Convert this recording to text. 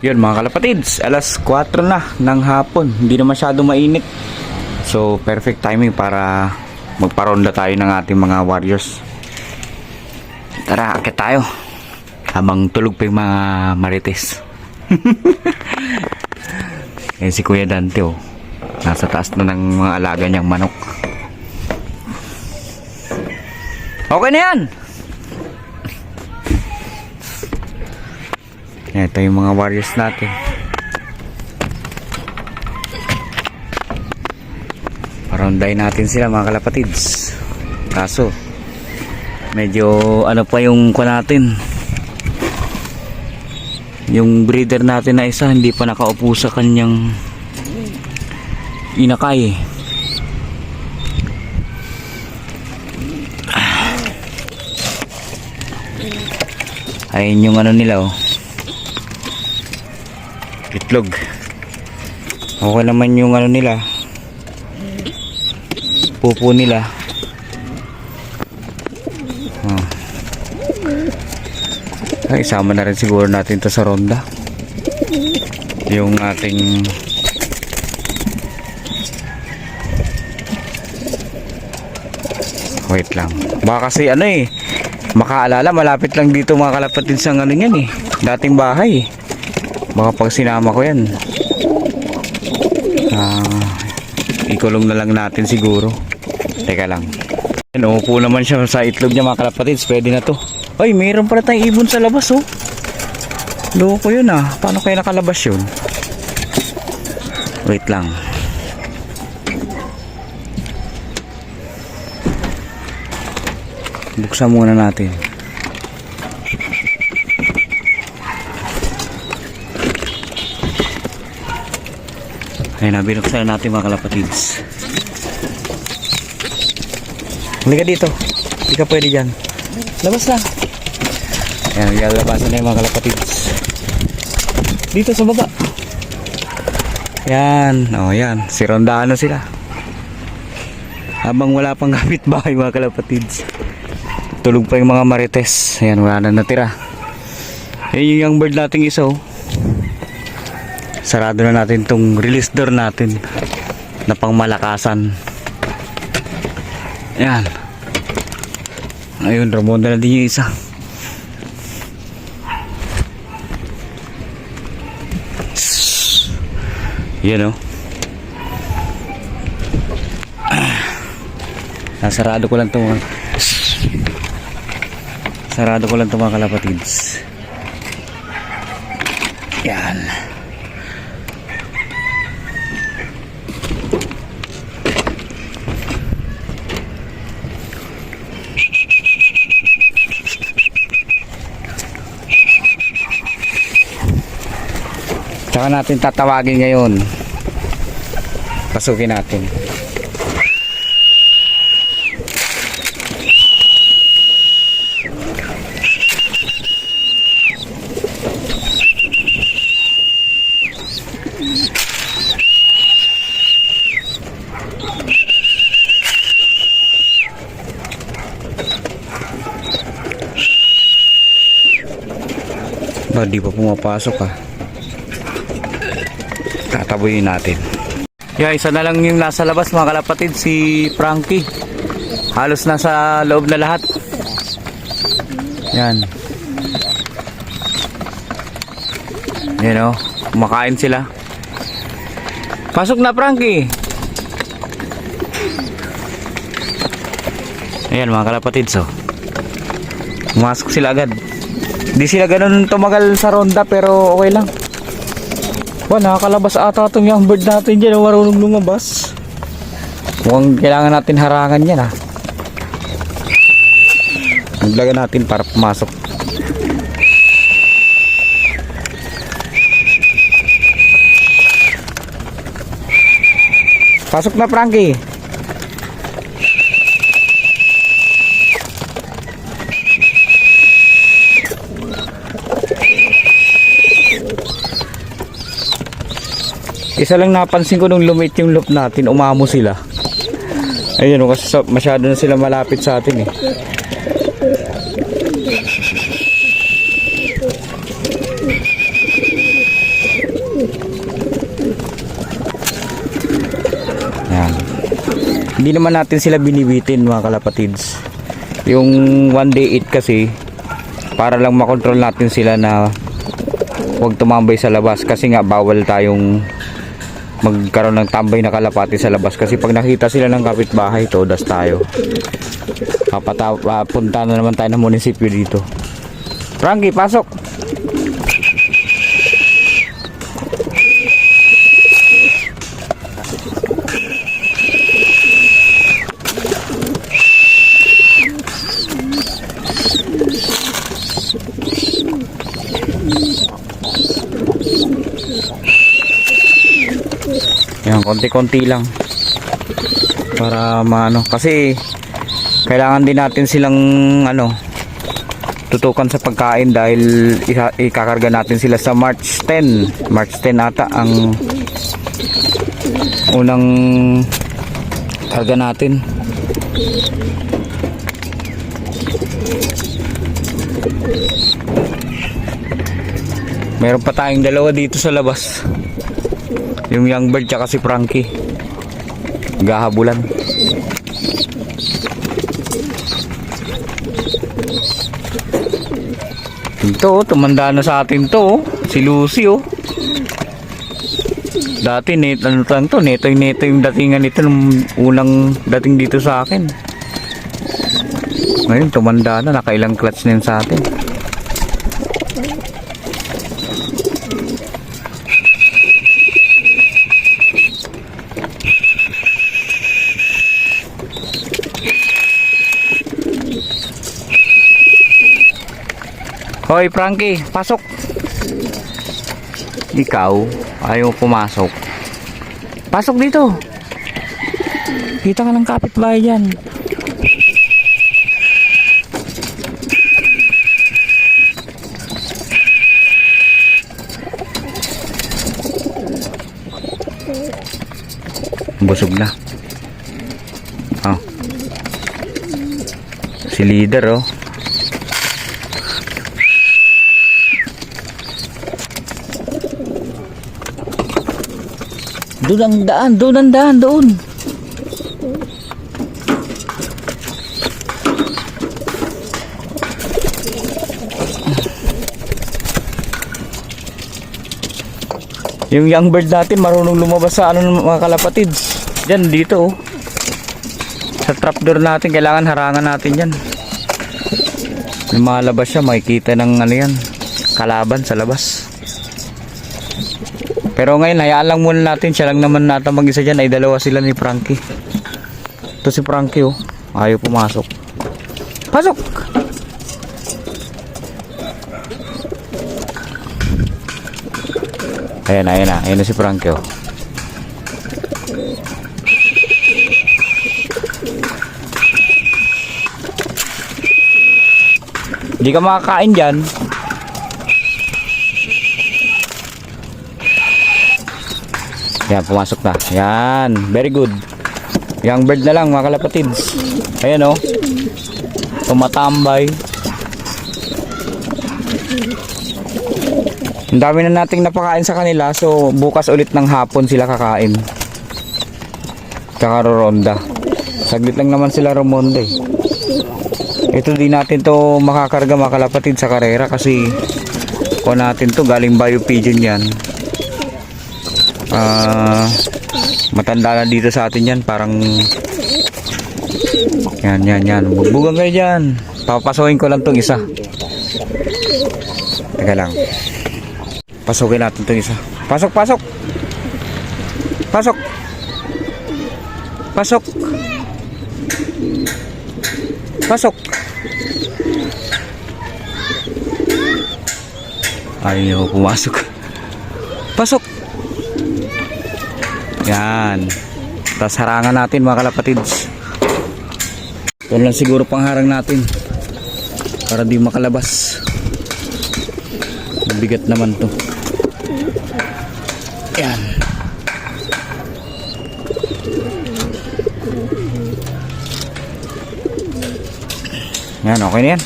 Yun mga kalapatids, alas 4 na ng hapon. Hindi na masyado mainit. So perfect timing para magparonda tayo ng ating mga warriors. Tara, akit tayo. Habang tulog pa yung mga marites. Eh si Kuya Dante oh, nasa taas na ng mga alaga niyang manok. Okay na yan. Ito yung mga warriors natin. Paronday natin sila mga kalapatids. Kaso medyo ano pa yung kuha natin. Yung breeder natin na isa hindi pa nakaupo sa kanyang inakay. Ayun yung ano nila oh, itlog. Okay naman yung ano nila, pupo nila. Ay, isama na rin siguro natin to sa ronda. Yung ating wait lang. Baka kasi ano eh, makaalala malapit lang dito mga kalapatid sa ano yan eh, dating bahay. Baka pag sinama ko yan ikulong na lang natin siguro. Teka lang. Umupo naman siya sa itlog niya mga kalapatids. Pwede na to. Ay, mayroon pala tayong ibon sa labas oh. Loko yun ah. Paano kaya nakalabas yun? Wait lang. Buksan muna natin. Ayun na, binuksan natin mga kalapatids. Halika dito. Hindi ka pwede dyan. Labas na. Ayan, lalabasan na yung mga kalapatids. Dito sa baba. Yan. O, yan. Sirondaan na sila. Habang wala pang kapitbahay mga kalapatids. Tulog pa yung mga marites. Ayan, wala na natira. Ayan yung young bird nating isa oh. Sarado na natin tong release door natin na pangmalakasan. Ayan. Ayun, Ramonda na din yung isa. Yan o. Sarado ko lang ito mga mga kalapatids. Yan. Tsaka natin tatawagin ngayon. Pasukin natin. Ba, di pa pumapasok ah. Tataboyin natin. Yeah, isa na lang yung nasa labas mga kalapatid, si Frankie. Halos nasa loob na lahat. Yan. Yan o, kumakain sila. Pasok na Frankie. Ayan mga kalapatid, so pumasok sila agad. Di sila ganun tumagal sa ronda pero okay lang. Wah, nakakalabas ata itong young bird natin dyan. Marunong lumabas. Mukhang kailangan natin harangan yan ha. Naglaga natin para pumasok. Pasok na Frankie. Isa lang napansin ko nung lumit yung loop natin, umamo sila. Ayun, kasi masyado na sila malapit sa atin eh. Hindi naman natin sila binibitin mga kalapatids. Yung 1-day eat kasi para lang makontrol natin sila na huwag tumambay sa labas, kasi nga bawal tayong magkaroon ng tambay na kalapati sa labas, kasi pag nakita sila ng kapitbahay todas tayo. Punta na naman tayo ng munisipyo dito. Frankie, pasok. Yan, konti-konti lang para maano, kasi kailangan din natin silang tutukan sa pagkain, dahil ikakarga natin sila sa March 10 ata ang unang karga natin. Meron pa tayong dalawa dito sa labas, yung young bird tsaka si Frankie, gahabulan. Ito, tumanda na sa atin to, si Lucy oh. Dati neto yung datingan nito nung unang dating dito sa akin. Ngayon tumanda na, nakailang clutch na yun sa atin. Hoy Frankie, pasok. Ikaw, ayaw pumasok. Pasok dito. Kita ka ng kapitbahay dyan. Busog na. Oh. Si leader oh. Doon ang daan, doon. Yung young bird natin marunong lumabas sa mga kalapatids. Diyan, dito oh. Sa trapdoor natin, kailangan harangan natin yan. Lumalabas siya, makikita ng yan, kalaban sa labas. Pero ngayon, hayaan lang muna natin. Siya lang naman nata mag-isa dyan. Ay dalawa sila ni Frankie. Ito si Frankie oh. Ayaw pumasok. Pasok! Ayan na si Frankie oh. Hindi ka makakain dyan. Yan, pumasok na. Yan, very good. Young bird na lang mga kalapatids. Ayan oh. Tumatambay. Ang dami na nating napakain sa kanila. So bukas ulit ng hapon sila kakain. Tsaka roronda. Saglit lang naman sila romonda eh. Ito di natin to makakarga mga kalapatids sa karera, kasi kuha natin to galing Bio Pigeon yan. Matanda na dito sa atin yan, parang yan bugbugan kayo dyan. Papasokin ko lang tong isa. Teka lang, pasukin natin tong isa. Pasok pasok ayaw pumasok. Pasok. Yan. Tapos harangan natin mga kalapatids. Ito lang siguro pangharang natin para di makalabas. Mabigat naman to. Yan. Yan, okay na yan.